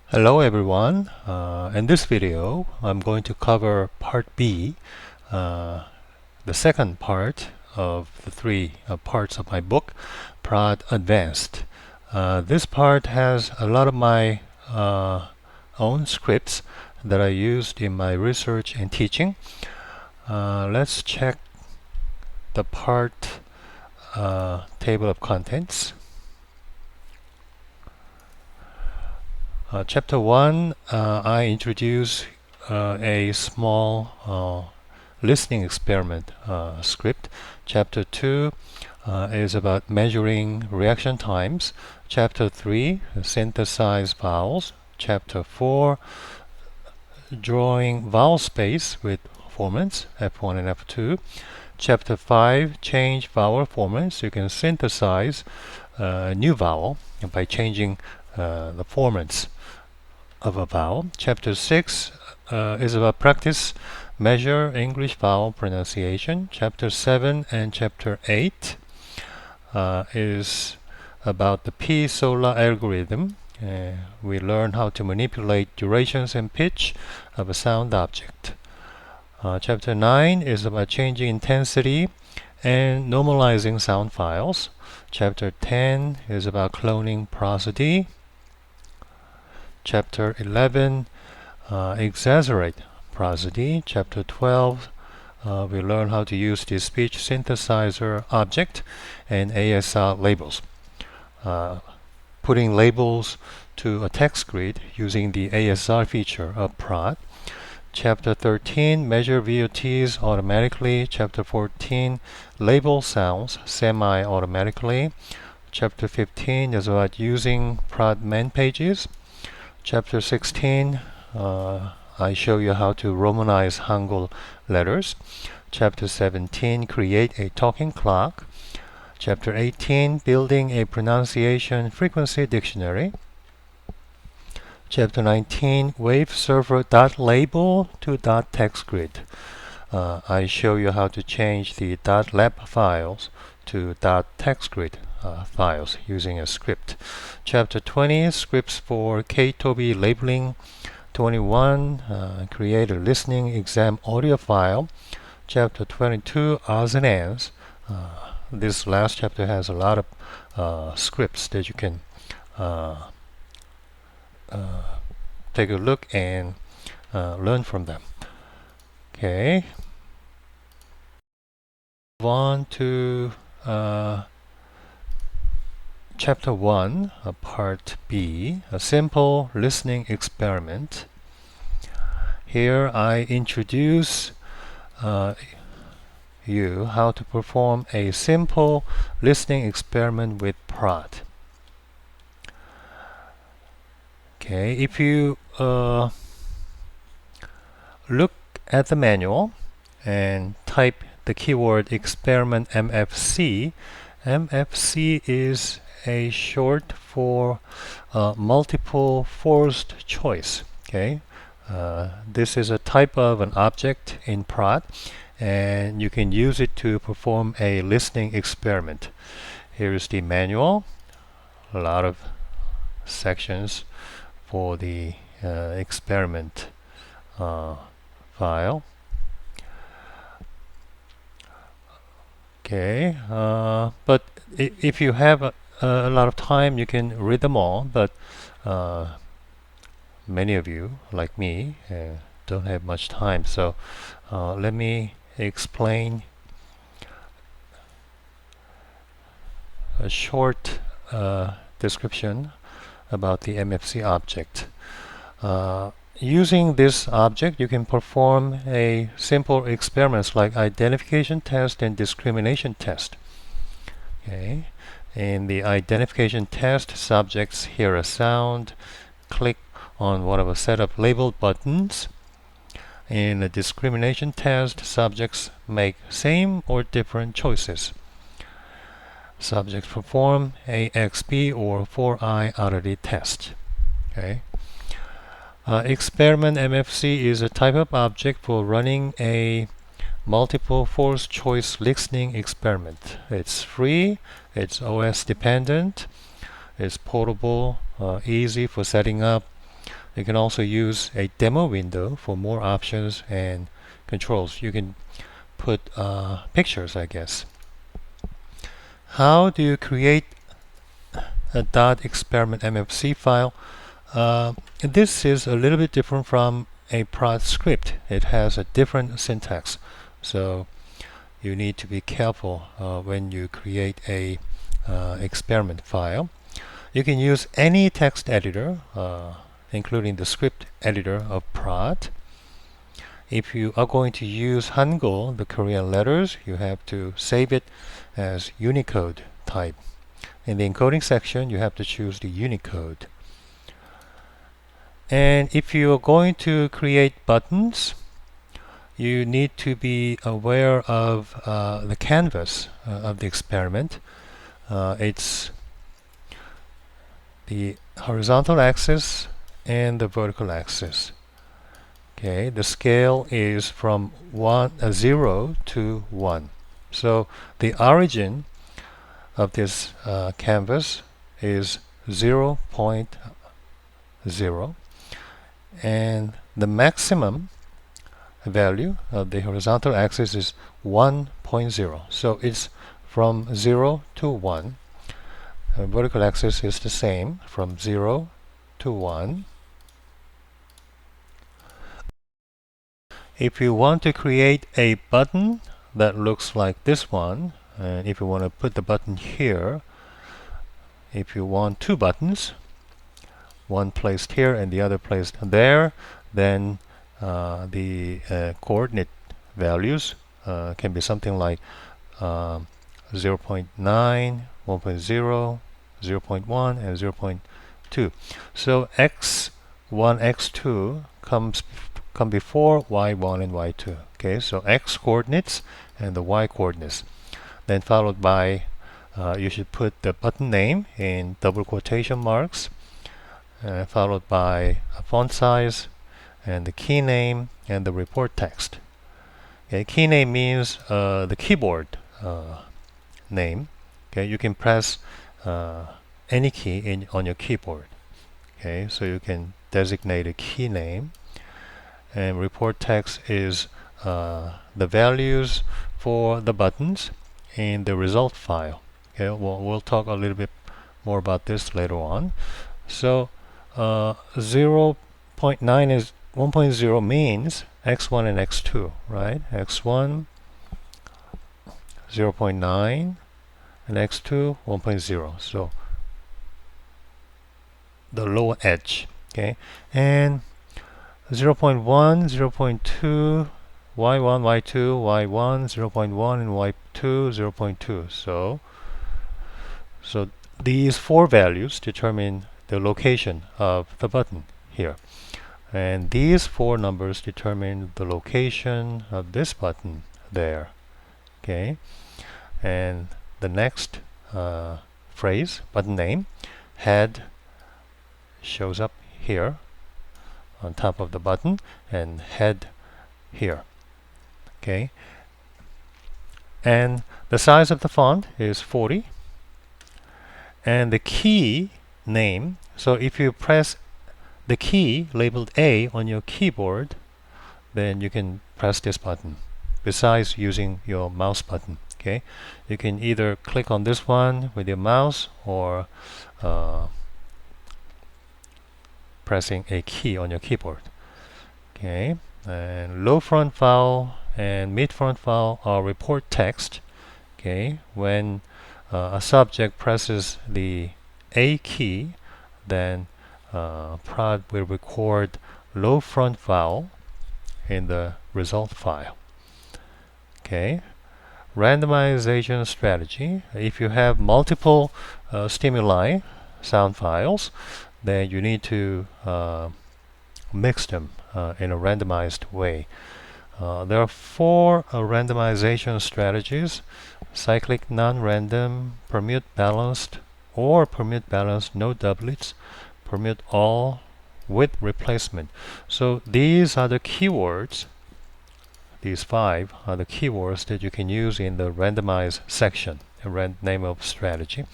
Hello everyone. In this video, I'm going to cover part B, the second part of the three parts of my book, Praat Advanced. This part has a lot of my own scripts that I used in my research and teaching. Let's check the part table of contents. Chapter 1, I introduce a small listening experiment script. Chapter 2 is about measuring reaction times. Chapter 3, synthesize vowels. Chapter 4, drawing vowel space with formants, F1 and F2. Chapter 5, change vowel formants. You can synthesize a new vowel by changing the formants of a vowel. Chapter 6 is about practice, measure English vowel pronunciation. Chapter 7 and Chapter 8 is about the P-SOLA algorithm. We learn how to manipulate durations and pitch of a sound object. Chapter 9 is about changing intensity and normalizing sound files. Chapter 10 is about cloning prosody. Chapter 11, exaggerate prosody. Chapter 12, we learn how to use the speech synthesizer object and ASR labels. Putting labels to a text grid using the ASR feature of Praat. Chapter 13, measure VOTs automatically. Chapter 14, label sounds semi-automatically. Chapter 15 is about using Praat man pages. Chapter 16, I show you how to romanize Hangul letters. Chapter 17, create a talking clock. Chapter 18, building a pronunciation frequency dictionary. Chapter 19, wave server .label to .text grid. I show you how to change the .lab files to .text grid files using a script. Chapter 20, scripts for Kyobo labeling. 21, create a listening exam audio file. Chapter 22, odds and ends. This last chapter has a lot of scripts that you can take a look and learn from them. Okay. Move on to Chapter 1, Part B, a simple listening experiment. Here I introduce you how to perform a simple listening experiment with Praat. Okay, if you look at the manual and type the keyword experiment MFC, MFC is a short for multiple forced choice. Okay, this is a type of an object in Praat, and you can use it to perform a listening experiment. Here is the manual, a lot of sections for the experiment file. Okay, but if you have a lot of time, you can read them all, but many of you, like me, don't have much time. So let me explain a short description about the MFC object. Using this object, you can perform a simple experiments like identification test and discrimination test. Okay. In the identification test, subjects hear a sound, click on one of a set of labeled buttons. In the discrimination test, subjects make same or different choices. Subjects perform AXB or 4I oddity test. Okay. Experiment MFC is a type of object for running a multiple force choice listening experiment. It's free, it's OS dependent, it's portable, easy for setting up, You can also use a demo window for more options and controls. You can put pictures, I guess. How do you create a .experiment MFC file? This is a little bit different from a Praat script. It has a different syntax, so you need to be careful when you create a experiment file. You can use any text editor, including the script editor of Praat. If you are going to use Hangul, the Korean letters, you have to save it as Unicode type. In the encoding section, you have to choose the Unicode. And if you are going to create buttons, you need to be aware of the canvas of the experiment. It's the horizontal axis and the vertical axis. Okay, the scale is from 0 to 1. So the origin of this canvas is 0.0, and the maximum value of the horizontal axis is 1.0. So it's from 0 to 1. The vertical axis is the same, from 0 to 1. If you want to create a button that looks like this one, and if you want to put the button here, if you want two buttons, one placed here and the other placed there, then the coordinate values can be something like 0.9, 1.0, 0.1, and 0.2. So x1, x2 come before y1 and y2. Okay, so x coordinates and the y coordinates. Then followed by, you should put the button name in double quotation marks, followed by a font size and the key name and the report text. Okay, key name means the keyboard name. Okay, you can press any key on your keyboard. Okay, so you can designate a key name. And report text is the values for the buttons in the result file. Okay, we'll talk a little bit more about this later on. So 0.9 is 1.0 means x1 and x2, right? x1 0.9 and x2 1.0. So the lower edge. Okay, and 0.1, 0.2, y1, y2, y1, 0.1, and y2, 0.2. So these four values determine the location of the button here. And these four numbers determine the location of this button there. Okay, and the next phrase, button name, head, shows up here on top of the button, and head here. Okay, and the size of the font is 40, and the key name, so if you press the key labeled A on your keyboard, then you can press this button besides using your mouse button. Okay, you can either click on this one with your mouse or pressing a key on your keyboard. Okay, and low front vowel and mid front vowel are report text. Okay, when a subject presses the A key, then Praat will record low front vowel in the result file. Okay, randomization strategy. If you have multiple stimuli, sound files, then you need to mix them in a randomized way. There are four randomization strategies: cyclic non-random, permute balanced, or permute balanced no doublets, permute all with replacement. So these are the keywords. These five are the keywords that you can use in the randomized section, a name of strategy.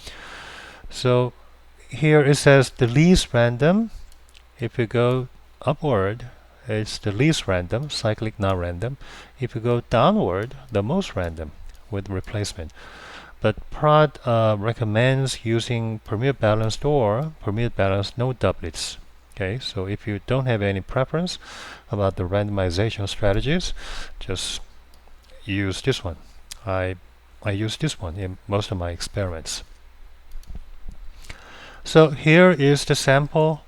So here it says the least random If you go upward, it's the least random, cyclic non-random. If you go downward, the most random with replacement. But Praat recommends using permute balanced or permute balanced no doublets. Okay, so if you don't have any preference about the randomization strategies, just use this one. I use this one in most of my experiments. So here is the sample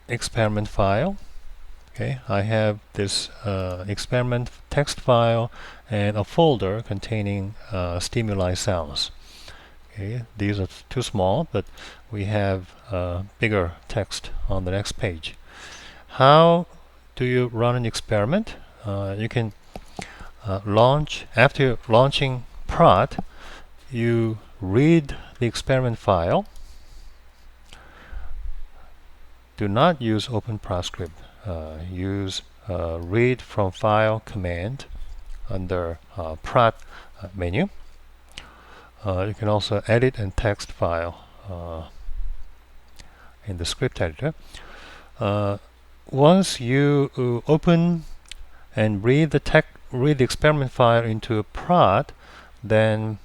experiment file. Okay, I have this experiment text file and a folder containing stimuli sounds. Okay, these are too small, but we have bigger text on the next page. How do you run an experiment? You can launch, after launching Praat, you read the experiment file. Do not use open proscript. Use read from file command under Praat menu. You can also edit and text file in the script editor. Once you open and read the experiment file into Praat, then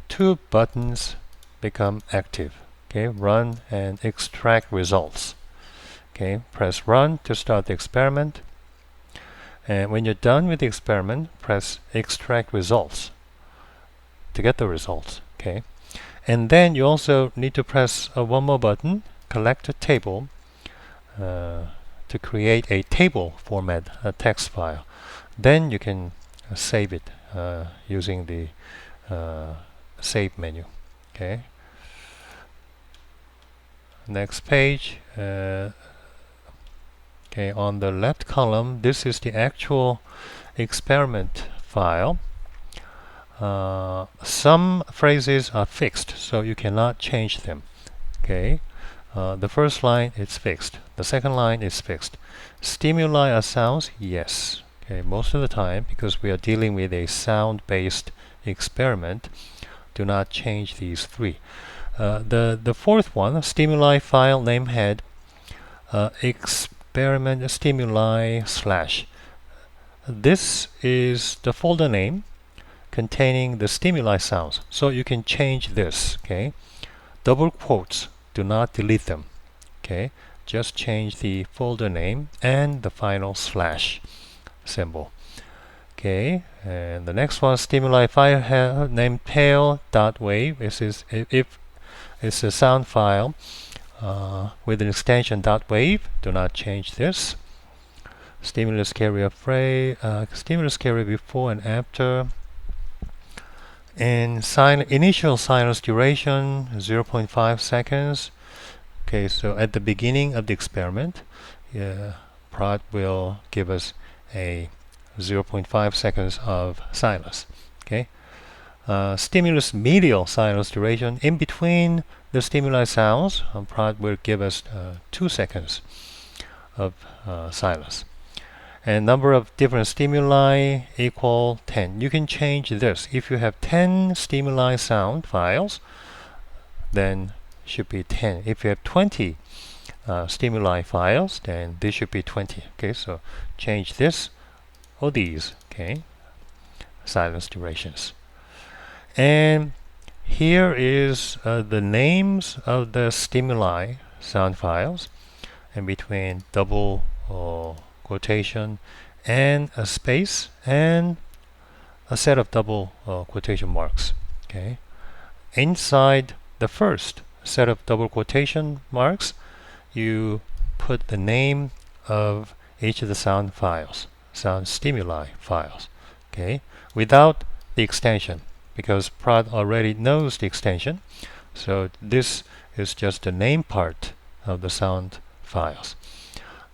two buttons become active. Okay, run and extract results. Okay, press run to start the experiment. And when you're done with the experiment, press extract results to get the results. Okay, and then you also need to press one more button, collect a table, to create a table format, a text file. Then you can save it using the save menu. Okay. Next page. Okay, on the left column, this is the actual experiment file. Some phrases are fixed, so you cannot change them. Okay, the first line is fixed. The second line is fixed. Stimuli are sounds, yes. Okay, most of the time, because we are dealing with a sound-based experiment, do not change these three. The fourth one, stimuli file name head, experiment stimuli /. This is the folder name containing the stimuli sounds. So you can change this. Okay, double quotes, do not delete them. Okay, just change the folder name and the final / symbol. Okay, and the next one, stimuli file name tail.wave. This is if it's a sound file with an extension .wave. Do not change this. Stimulus carrier phrase, stimulus carrier before and after. And initial silence duration 0.5 seconds. Okay, so at the beginning of the experiment, Praat will give us a 0.5 seconds of silence. Okay, stimulus medial silence duration in between the stimuli sounds. Praat will give us 2 seconds of silence. And number of different stimuli equal 10. You can change this. If you have 10 stimuli sound files, then should be 10. If you have 20 stimuli files, then this should be 20. Okay, so change this or these. Okay, silence durations. And here is the names of the stimuli sound files, and between double quotation and a space and a set of double quotation marks. Okay, inside the first set of double quotation marks, you put the name of each of the sound files, sound stimuli files. Okay, without the extension, because Praat already knows the extension. So this is just the name part of the sound files.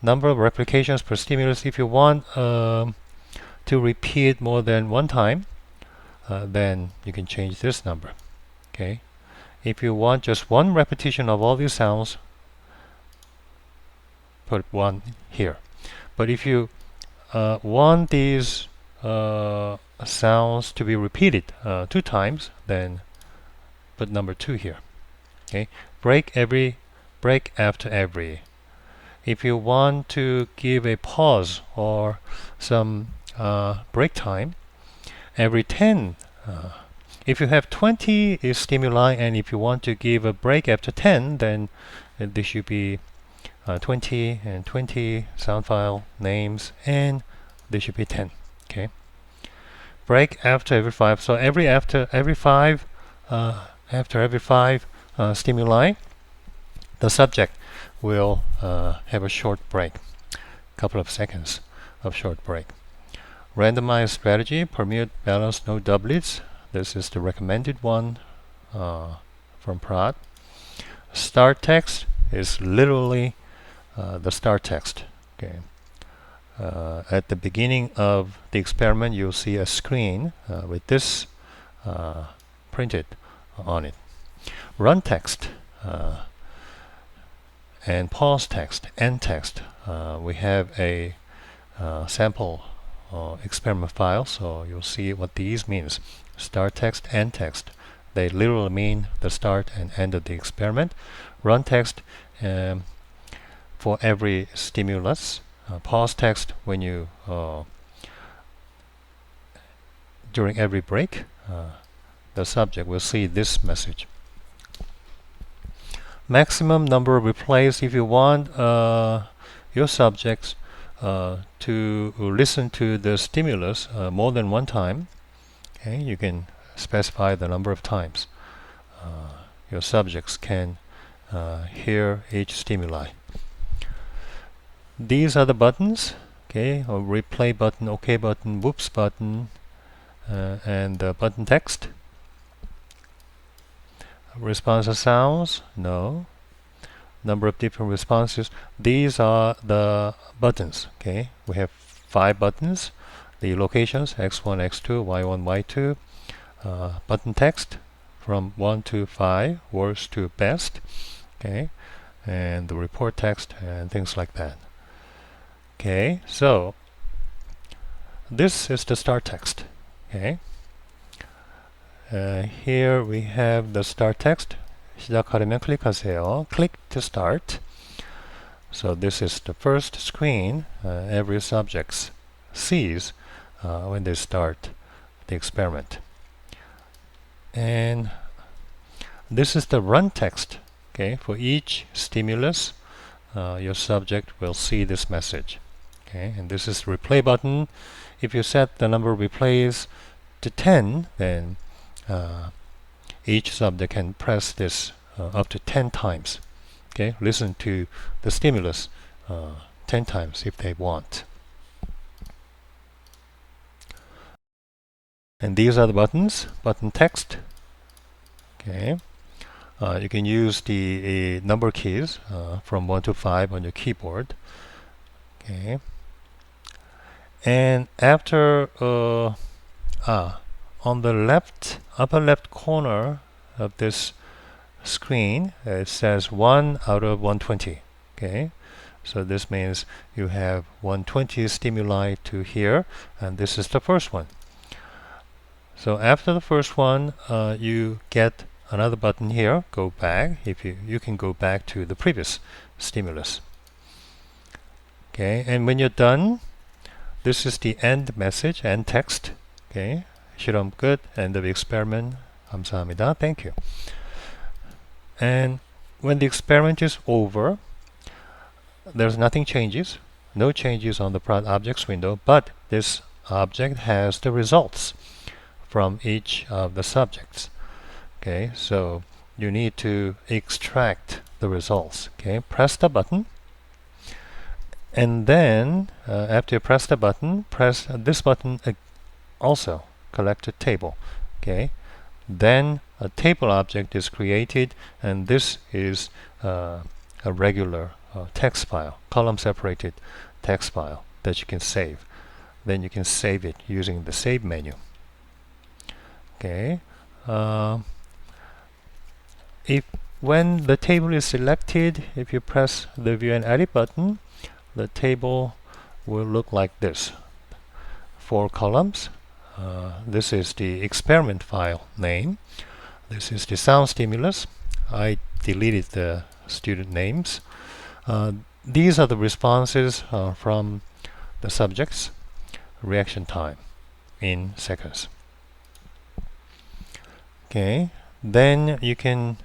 Number of replications per stimulus. If you want to repeat more than one time, then you can change this number. Okay. If you want just one repetition of all these sounds, put 1 here. But if you want these sounds to be repeated 2 times, then put number 2 here. Okay. Break every break after every. If you want to give a pause or some break time, every 10. If you have 20 stimuli and if you want to give a break after 10, then this should be 20 and 20 sound file names, and this should be 10. Okay. Break after every 5. So after every 5 stimuli, the subject will have a short break, couple of seconds of short break. Randomized strategy, permute, balance, no doublets. This is the recommended one from Praat. Start text is literally the start text. Okay. At the beginning of the experiment, you'll see a screen with this printed on it. Run text and pause text, end text. We have a sample experiment file, so you'll see what these means. Start text, end text. They literally mean the start and end of the experiment. Run text for every stimulus. Pause text when you during every break, the subject will see this message. Maximum number of replays. If you want your subjects to listen to the stimulus more than one time, okay, you can specify the number of times your subjects can hear each stimuli. These are the buttons, okay, or replay button, OK button, whoops button, and the button text. Response sounds, no. Number of different responses. These are the buttons, okay. We have 5 buttons. The locations, X1, X2, Y1, Y2. Button text from 1 to 5, worst to best, okay, and the report text and things like that. Okay, so this is the start text. Okay, here we have the start text. 시작하려면 클릭하세요. Click to start. So this is the first screen every subject sees when they start the experiment. And this is the run text. Okay, for each stimulus, your subject will see this message. Okay, and this is the replay button. If you set the number of replays to 10, then each subject can press this up to 10 times. Okay, listen to the stimulus 10 times if they want. And these are the buttons. Button text. Okay, you can use the number keys from 1 to 5 on your keyboard. Okay, and after on the upper left corner of this screen, it says 1 out of 120. Okay, so this means you have 120 stimuli to hear, and this is the first one. So after the first one, you get another button here, go back. If you can go back to the previous stimulus. Okay, and when you're done, this is the end message, end text. Okay, 실험 끝, end of experiment. 감사합니다. Thank you. And when the experiment is over, there's nothing changes, no changes on the Praat objects window, but this object has the results from each of the subjects. Okay, so you need to extract the results. Okay, press the button, and then after you press the button, press this button also, collect a table. Okay, then a table object is created, and this is a regular text file, column separated text file that you can save. Then you can save it using the save menu. Okay, when the table is selected, if you press the view and edit button, the table will look like this. 4 columns. This is the experiment file name. This is the sound stimulus. I deleted the student names. These are the responses from the subjects. Reaction time in seconds. Okay, then you can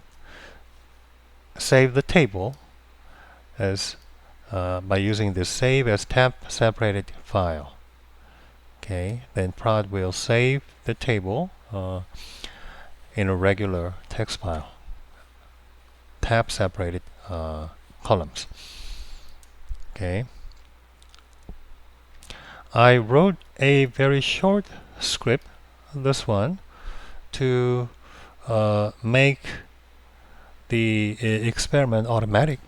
save the table as by using this save as tab separated file. Okay, then Praat will save the table in a regular text file, tab separated columns. Okay, I wrote a very short script, this one, to make the experiment automatic.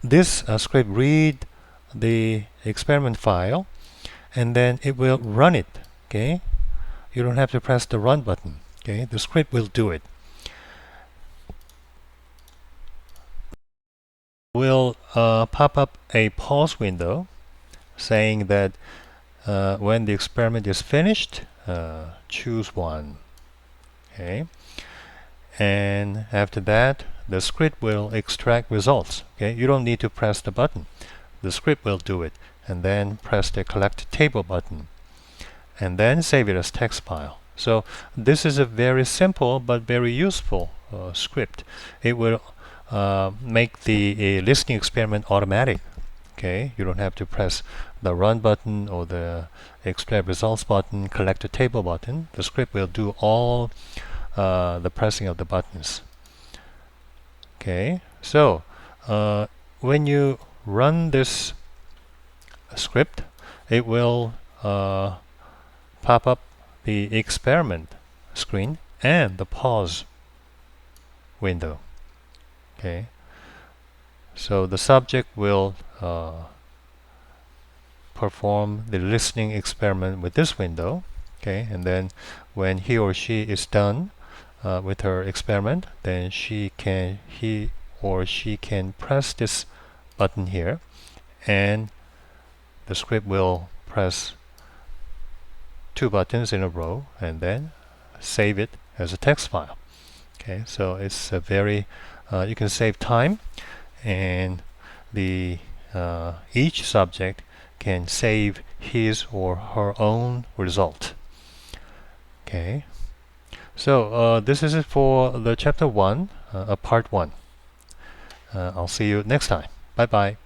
This script read the experiment file and then it will run it. Okay, you don't have to press the run button. Okay, the script will do it. Will pop up a pause window saying that when the experiment is finished, choose one. Okay, and after that the script will extract results. Okay, you don't need to press the button, the script will do it, and then press the collect table button and then save it as text file. So this is a very simple but very useful script. It will make the listening experiment automatic. Okay, you don't have to press the run button or the extract results button, collect the table button. The script will do all the pressing of the buttons. Okay, so when you run this script, it will pop up the experiment screen and the pause window. Okay, so the subject will perform the listening experiment with this window. Okay, and then when he or she is done with her experiment, then he or she can press this button here, and the script will press 2 buttons in a row and then save it as a text file. Okay, so it's a very you can save time, and the each subject can save his or her own result. Okay, so this is it for the chapter 1, part 1. I'll see you next time. Bye bye.